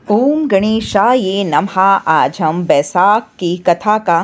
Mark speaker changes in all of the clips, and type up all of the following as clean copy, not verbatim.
Speaker 1: ओम गणेशाय नमः। आज हम बैसाख की कथा का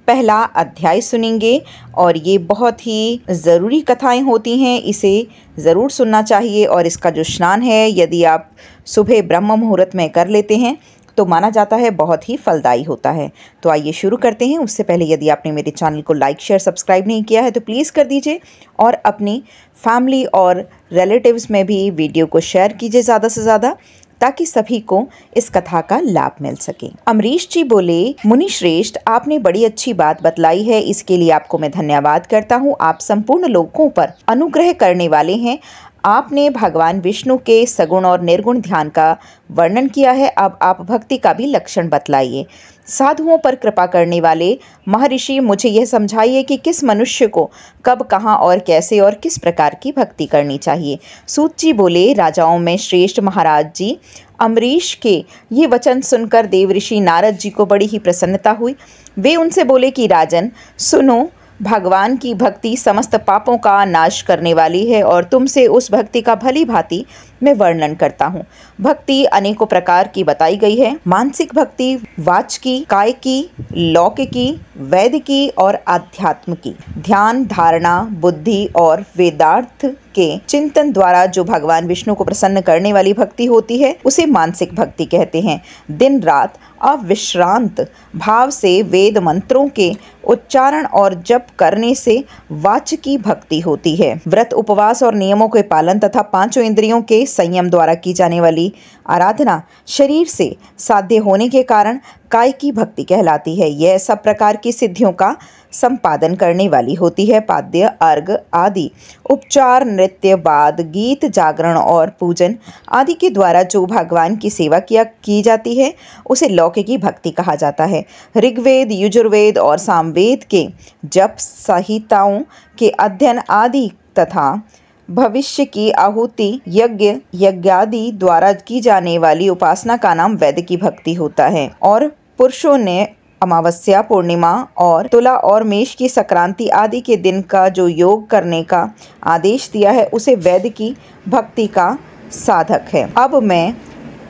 Speaker 1: पहला अध्याय सुनेंगे और ये बहुत ही ज़रूरी कथाएं होती हैं, इसे ज़रूर सुनना चाहिए। और इसका जो स्नान है, यदि आप सुबह ब्रह्म मुहूर्त में कर लेते हैं तो माना जाता है बहुत ही फलदायी होता है। तो आइए शुरू करते हैं। उससे पहले यदि आपने मेरे चैनल को लाइक शेयर सब्सक्राइब नहीं किया है तो प्लीज़ कर दीजिए और अपनी फैमिली और रिलेटिव्स में भी वीडियो को शेयर कीजिए ज़्यादा से ज़्यादा, ताकि सभी को इस कथा का लाभ मिल सके। अमरीश जी बोले, मुनि श्रेष्ठ, आपने बड़ी अच्छी बात बतलाई है, इसके लिए आपको मैं धन्यवाद करता हूँ। आप संपूर्ण लोगों पर अनुग्रह करने वाले हैं। आपने भगवान विष्णु के सगुण और निर्गुण ध्यान का वर्णन किया है। अब आप भक्ति का भी लक्षण बतलाइए। साधुओं पर कृपा करने वाले महर्षि, मुझे यह समझाइए कि किस मनुष्य को कब, कहाँ और कैसे और किस प्रकार की भक्ति करनी चाहिए। सूत जी बोले, राजाओं में श्रेष्ठ महाराज जी, अमरीश के ये वचन सुनकर देव ऋषि नारद जी को बड़ी ही प्रसन्नता हुई। वे उनसे बोले कि राजन सुनो, भगवान की भक्ति समस्त पापों का नाश करने वाली है और तुमसे उस भक्ति का भली भांति मैं वर्णन करता हूँ। भक्ति अनेकों प्रकार की बताई गई है। मानसिक भक्ति, वाचकी, कायकी, लौकिकी, वैदिकी और आध्यात्म की। ध्यान, धारणा, बुद्धि और वेदार्थ के चिंतन द्वारा जो भगवान विष्णु को प्रसन्न करने वाली भक्ति होती है उसे मानसिक भक्ति कहते हैं। दिन रात अविश्रांत भाव से वेद मंत्रों के उच्चारण और जप करने से वाचकी भक्ति होती है। व्रत, उपवास और नियमों के पालन तथा पांचों इंद्रियों के संयम द्वारा की जाने वाली आराधना शरीर से साध्य होने के कारण कायकी भक्ति कहलाती है। यह सब प्रकार की सिद्धियों का संपादन करने वाली होती है। पाद्य, अर्घ आदि उपचार, नृत्य, वाद, गीत, जागरण और पूजन आदि के द्वारा जो भगवान की सेवा की जाती है उसे लौकिकी भक्ति कहा जाता है। ऋग्वेद, यजुर्वेद और सामवेद के जप, संहिताओं के अध्ययन आदि तथा भविष्य की आहुति, यज्ञ, यज्ञादि द्वारा की जाने वाली उपासना का नाम वैदिकी भक्ति होता है। और पुरुषों ने अमावस्या, पूर्णिमा और तुला और मेष की संक्रांति आदि के दिन का जो योग करने का आदेश दिया है उसे वैदिकी भक्ति का साधक है। अब मैं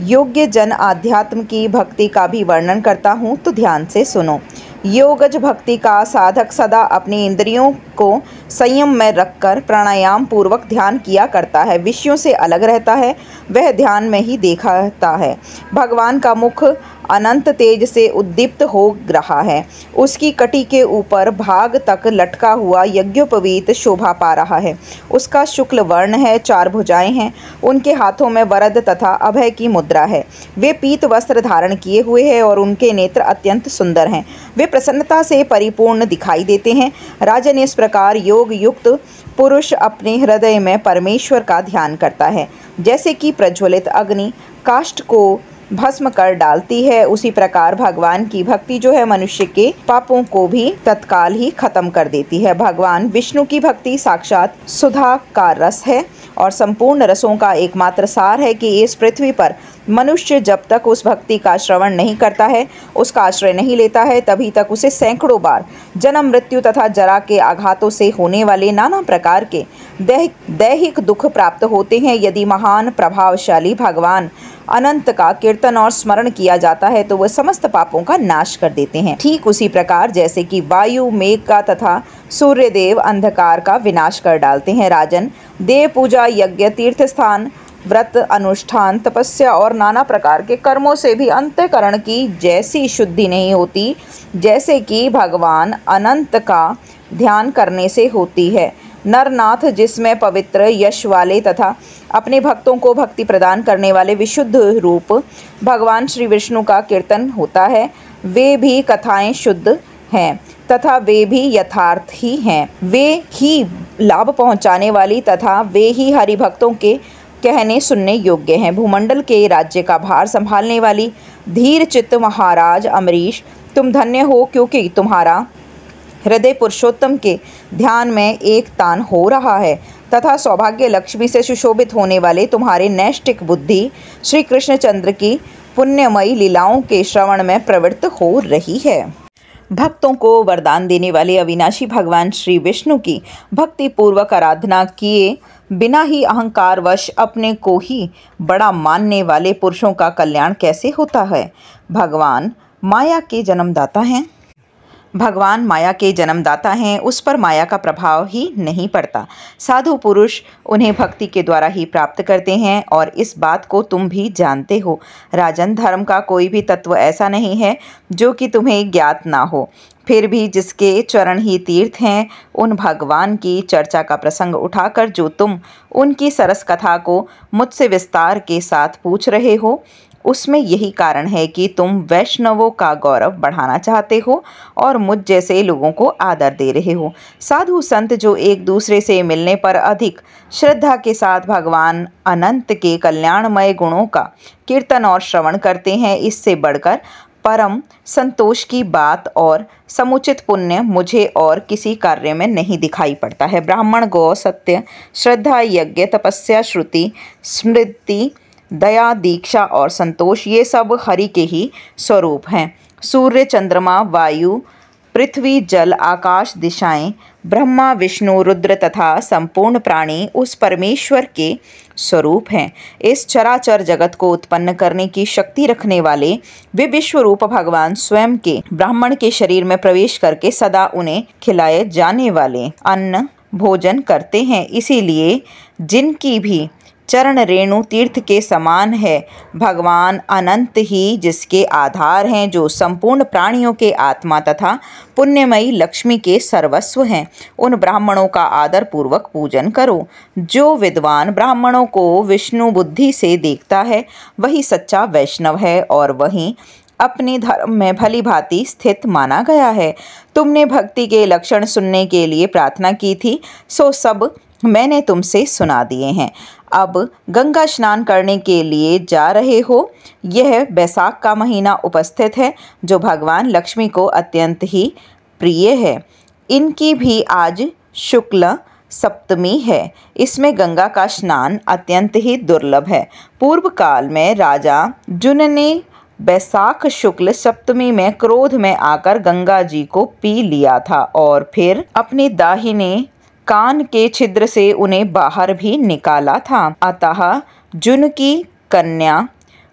Speaker 1: योग्य जन आध्यात्म की भक्ति का भी वर्णन करता हूँ, तो ध्यान से सुनो। योगज भक्ति का साधक सदा अपनी इंद्रियों को संयम में रखकर प्राणायाम पूर्वक ध्यान किया करता है। विषयों से अलग रहता है, वह ध्यान में ही देखता है। भगवान का मुख अनंत तेज से उद्दीप्त हो रहा है। उसकी कटी के ऊपर भाग तक लटका हुआ यज्ञोपवीत शोभा पा रहा है। उसका शुक्ल वर्ण है, 4 भुजाएं हैं। उनके हाथों में वरद तथा अभय की मुद्रा है। वे पीत वस्त्र धारण किए हुए हैं और उनके नेत्र अत्यंत सुंदर हैं। वे प्रसन्नता से परिपूर्ण दिखाई देते हैं। राजन, इस प्रकार योग युक्त पुरुष अपने हृदय में परमेश्वर का ध्यान करता है। जैसे कि प्रज्वलित अग्नि काष्ठ को भस्म कर डालती है, उसी प्रकार भगवान की भक्ति जो है मनुष्य के पापों को भी तत्काल ही खत्म कर देती है। भगवान विष्णु की भक्ति साक्षात सुधा का रस है और संपूर्ण रसों का एकमात्र सार है कि इस पृथ्वी पर मनुष्य जब तक उस भक्ति का श्रवण नहीं करता है, उसका आश्रय नहीं लेता है, तभी तक उसे सैकड़ों बार जन्म, मृत्यु तथा जरा के आघातों से होने वाले नाना प्रकार के दैहिक दुख प्राप्त होते हैं। यदि महान प्रभावशाली भगवान अनंत का कीर्तन और स्मरण किया जाता है तो वह समस्त पापों का नाश कर देते हैं। ठीक उसी प्रकार जैसे कि वायु मेघ का तथा सूर्यदेव अंधकार का विनाश कर डालते हैं। राजन, देव पूजा, यज्ञ, तीर्थ स्थान, व्रत, अनुष्ठान, तपस्या और नाना प्रकार के कर्मों से भी अंतःकरण की जैसी शुद्धि नहीं होती जैसे कि भगवान अनंत का ध्यान करने से होती है। नरनाथ, जिसमें पवित्र यश वाले तथा अपने भक्तों को भक्ति प्रदान करने वाले विशुद्ध रूप भगवान श्री विष्णु का कीर्तन होता है, वे भी कथाएं शुद्ध हैं तथा वे भी यथार्थ ही हैं। वे ही लाभ पहुंचाने वाली तथा वे ही हरि भक्तों के कहने सुनने योग्य हैं। भूमंडल के राज्य का भार संभालने वाली धीर चित्त महाराज अमरीश, तुम धन्य हो, क्योंकि तुम्हारा हृदय पुरुषोत्तम के ध्यान में एक तान हो रहा है तथा सौभाग्य लक्ष्मी से सुशोभित होने वाले तुम्हारे नैष्टिक बुद्धि श्री कृष्णचंद्र की पुण्यमयी लीलाओं के श्रवण में प्रवृत्त हो रही है। भक्तों को वरदान देने वाले अविनाशी भगवान श्री विष्णु की भक्ति पूर्वक आराधना किए बिना ही अहंकारवश अपने को ही बड़ा मानने वाले पुरुषों का कल्याण कैसे होता है। भगवान माया के जन्मदाता हैं। भगवान माया के जन्मदाता हैं, उस पर माया का प्रभाव ही नहीं पड़ता। साधु पुरुष उन्हें भक्ति के द्वारा ही प्राप्त करते हैं और इस बात को तुम भी जानते हो। राजन, धर्म का कोई भी तत्व ऐसा नहीं है जो कि तुम्हें ज्ञात ना हो। फिर भी जिसके चरण ही तीर्थ हैं, उन भगवान की चर्चा का प्रसंग उठाकर जो तुम उनकी सरस कथा को मुझसे विस्तार के साथ पूछ रहे हो, उसमें यही कारण है कि तुम वैष्णवों का गौरव बढ़ाना चाहते हो और मुझ जैसे लोगों को आदर दे रहे हो। साधु संत जो एक दूसरे से मिलने पर अधिक श्रद्धा के साथ भगवान अनंत के कल्याणमय गुणों का कीर्तन और श्रवण करते हैं, इससे बढ़कर परम संतोष की बात और समुचित पुण्य मुझे और किसी कार्य में नहीं दिखाई पड़ता है। ब्राह्मण, गौ, सत्य, श्रद्धा, यज्ञ, तपस्या, श्रुति, स्मृति, दया, दीक्षा और संतोष, ये सब हरि के ही स्वरूप हैं। सूर्य, चंद्रमा, वायु, पृथ्वी, जल, आकाश, दिशाएं, ब्रह्मा, विष्णु, रुद्र तथा संपूर्ण प्राणी उस परमेश्वर के स्वरूप हैं। इस चराचर जगत को उत्पन्न करने की शक्ति रखने वाले वे विश्वरूप भगवान स्वयं के ब्राह्मण के शरीर में प्रवेश करके सदा उन्हें खिलाए जाने वाले अन्न भोजन करते हैं। इसीलिए जिनकी भी चरण रेणु तीर्थ के समान है, भगवान अनंत ही जिसके आधार हैं, जो संपूर्ण प्राणियों के आत्मा तथा पुण्यमयी लक्ष्मी के सर्वस्व हैं, उन ब्राह्मणों का आदर पूर्वक पूजन करो। जो विद्वान ब्राह्मणों को विष्णु बुद्धि से देखता है, वही सच्चा वैष्णव है और वही अपने धर्म में भली भांति स्थित माना गया है। तुमने भक्ति के लक्षण सुनने के लिए प्रार्थना की थी, सो सब मैंने तुमसे सुना दिए हैं। अब गंगा स्नान करने के लिए जा रहे हो। यह बैसाख का महीना उपस्थित है, जो भगवान लक्ष्मी को अत्यंत ही प्रिय है। इनकी भी आज शुक्ल सप्तमी है। इसमें गंगा का स्नान अत्यंत ही दुर्लभ है। पूर्व काल में राजा जुन ने बैसाख शुक्ल सप्तमी में क्रोध में आकर गंगा जी को पी लिया था और फिर अपने दाहिने कान के छिद्र से उन्हें बाहर भी निकाला था। अतः जुन की कन्या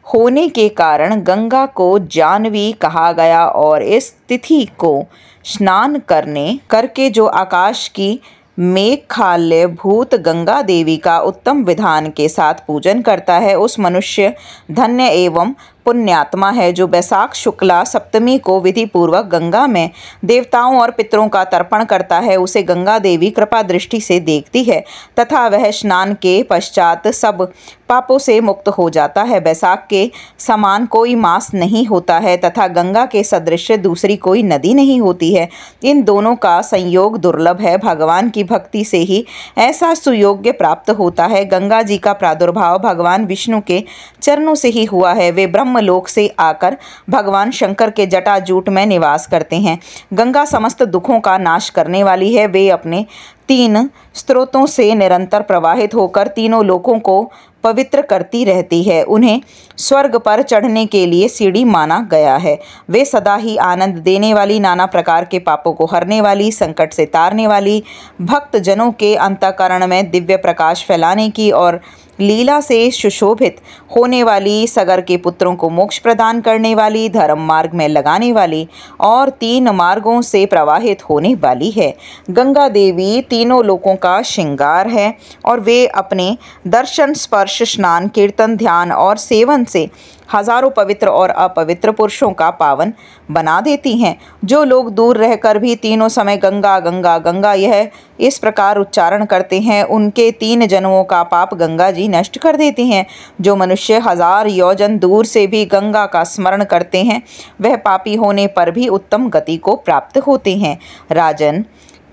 Speaker 1: होने के कारण गंगा को जाह्नवी कहा गया और इस तिथि को स्नान करके जो आकाश की मेघालय भूत गंगा देवी का उत्तम विधान के साथ पूजन करता है, उस मनुष्य धन्य एवं पुण्यात्मा है। जो बैसाख शुक्ला सप्तमी को विधि पूर्वक गंगा में देवताओं और पितरों का तर्पण करता है, उसे गंगा देवी कृपा दृष्टि से देखती है तथा वह स्नान के पश्चात सब पापों से मुक्त हो जाता है। बैसाख के समान कोई मास नहीं होता है तथा गंगा के सदृश दूसरी कोई नदी नहीं होती है। इन दोनों का संयोग दुर्लभ है। भगवान की भक्ति से ही ऐसा सुयोग्य प्राप्त होता है। गंगा जी का प्रादुर्भाव भगवान विष्णु के चरणों से ही हुआ है। वे ब्रह्मलोक से आकर भगवान शंकर के जटाजूट में निवास करते हैं। गंगा समस्त दुखों का नाश करने वाली है। वे अपने 3 स्रोतों से निरंतर प्रवाहित होकर तीनों लोकों को पवित्र करती रहती है। उन्हें स्वर्ग पर चढ़ने के लिए सीढ़ी माना गया है। वे सदा ही आनंद देने वाली, नाना प्रकार के पापों को हरने वाली, संकट से तारने वाली, भक्त जनों के अंतःकरण में दिव्य प्रकाश फैलाने की और लीला से सुशोभित होने वाली, सगर के पुत्रों को मोक्ष प्रदान करने वाली, धर्म मार्ग में लगाने वाली और 3 मार्गों से प्रवाहित होने वाली है। गंगा देवी तीनों लोकों का श्रृंगार है और वे अपने दर्शन, स्पर्श, स्नान, कीर्तन, ध्यान और सेवन से हजारों पवित्र और अपवित्र पुरुषों का पावन बना देती हैं। जो लोग दूर रहकर भी तीनों समय गंगा गंगा गंगा यह इस प्रकार उच्चारण करते हैं, उनके 3 जन्मों का पाप गंगा जी नष्ट कर देती हैं। जो मनुष्य 1000 योजन दूर से भी गंगा का स्मरण करते हैं, वह पापी होने पर भी उत्तम गति को प्राप्त होते हैं। राजन,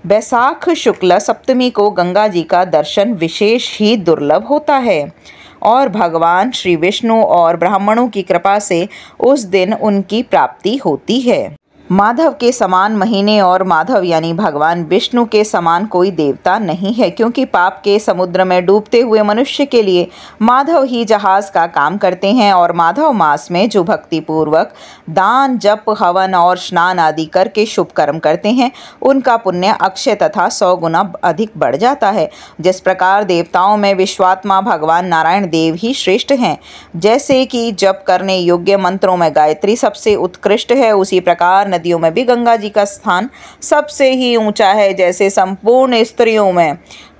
Speaker 1: बैसाख शुक्ल सप्तमी को गंगा जी का दर्शन विशेष ही दुर्लभ होता है और भगवान श्री विष्णु और ब्राह्मणों की कृपा से उस दिन उनकी प्राप्ति होती है। माधव के समान महीने और माधव यानी भगवान विष्णु के समान कोई देवता नहीं है, क्योंकि पाप के समुद्र में डूबते हुए मनुष्य के लिए माधव ही जहाज का काम करते हैं। और माधव मास में जो भक्ति पूर्वक दान, जप, हवन और स्नान आदि करके शुभ कर्म करते हैं, उनका पुण्य अक्षय तथा 100 गुना अधिक बढ़ जाता है। जिस प्रकार देवताओं में विश्वात्मा भगवान नारायण देव ही श्रेष्ठ हैं, जैसे कि जप करने योग्य मंत्रों में गायत्री सबसे उत्कृष्ट है, उसी प्रकार नदियों में भी गंगा जी का स्थान सबसे ही ऊंचा है। जैसे संपूर्ण स्त्रियों में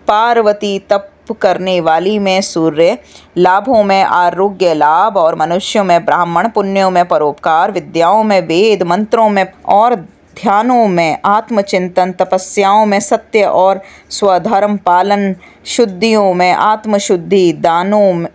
Speaker 1: पार्वती, तप करने वाली में सूर्य, लाभों में आरोग्य लाभ और मनुष्यों में ब्राह्मण, पुण्यों में परोपकार, विद्याओं में वेद, मंत्रों में और ध्यानों में आत्मचिंतन, तपस्याओं में सत्य और स्वधर्म पालन, शुद्धियों में आत्मशुद्धि, दानों में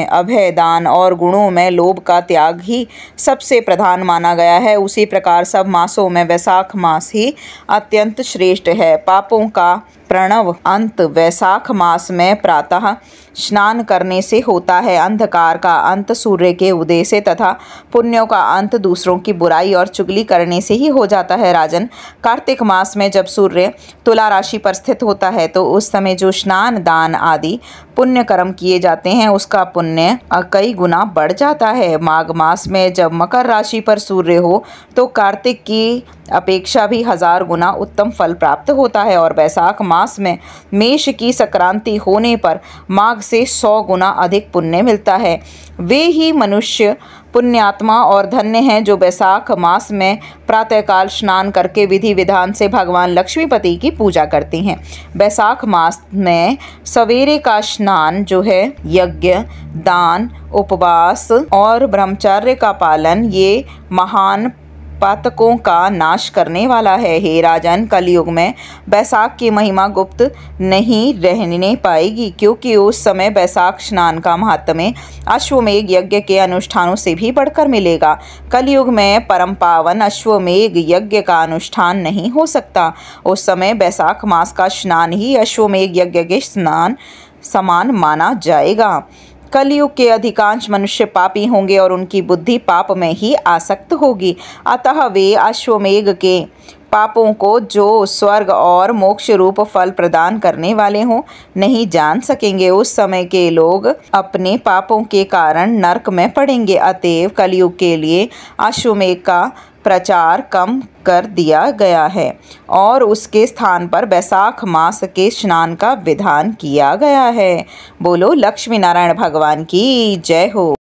Speaker 1: अभय दान और गुणों में लोभ का त्याग ही सबसे प्रधान माना गया है। उसी प्रकार सब मासों में वैशाख मास ही अत्यंत श्रेष्ठ है। पापों का प्रणव अंत वैशाख मास में प्रातः स्नान करने से होता है, अंधकार का अंत सूर्य के उदय से तथा पुण्यों का अंत दूसरों की बुराई और चुगली करने से ही हो जाता है। राजन, कार्तिक मास में जब सूर्य तुला राशि पर स्थित होता है तो उस समय जो स्नान, दान आदि पुण्य कर्म किए जाते हैं उसका पुण्य कई गुना बढ़ जाता है। माघ मास में जब मकर राशि पर सूर्य हो तो कार्तिक की अपेक्षा भी 1000 गुना उत्तम फल प्राप्त होता है। और वैशाख मास में मेष की संक्रांति होने पर माघ से 100 गुना अधिक पुण्य मिलता है। वे ही मनुष्य पुण्यात्मा और धन्य हैं जो वैशाख मास में प्रातःकाल स्नान करके विधि विधान से भगवान लक्ष्मीपति की पूजा करते हैं। वैशाख मास में सवेरे का स्नान जो है यज्ञ, दान, उपवास और ब्रह्मचर्य का पालन, ये महान पातकों का नाश करने वाला है। हे राजन, कलयुग में बैसाख की महिमा गुप्त नहीं रहने पाएगी, क्योंकि उस समय बैसाख स्नान का महात्म्य अश्वमेघ यज्ञ के अनुष्ठानों से भी बढ़कर मिलेगा। कलयुग में परम पावन अश्वमेघ यज्ञ का अनुष्ठान नहीं हो सकता। उस समय बैसाख मास का स्नान ही अश्वमेघ यज्ञ के स्नान समान माना जाएगा। कलयुग के अधिकांश मनुष्य पापी होंगे और उनकी बुद्धि पाप में ही आसक्त होगी, अतः वे अश्वमेघ के पापों को जो स्वर्ग और मोक्ष रूप फल प्रदान करने वाले हों नहीं जान सकेंगे। उस समय के लोग अपने पापों के कारण नरक में पड़ेंगे। अतएव कलयुग के लिए अश्वमेघ का प्रचार कम कर दिया गया है और उसके स्थान पर बैसाख मास के स्नान का विधान किया गया है। बोलो लक्ष्मी नारायण भगवान की जय हो।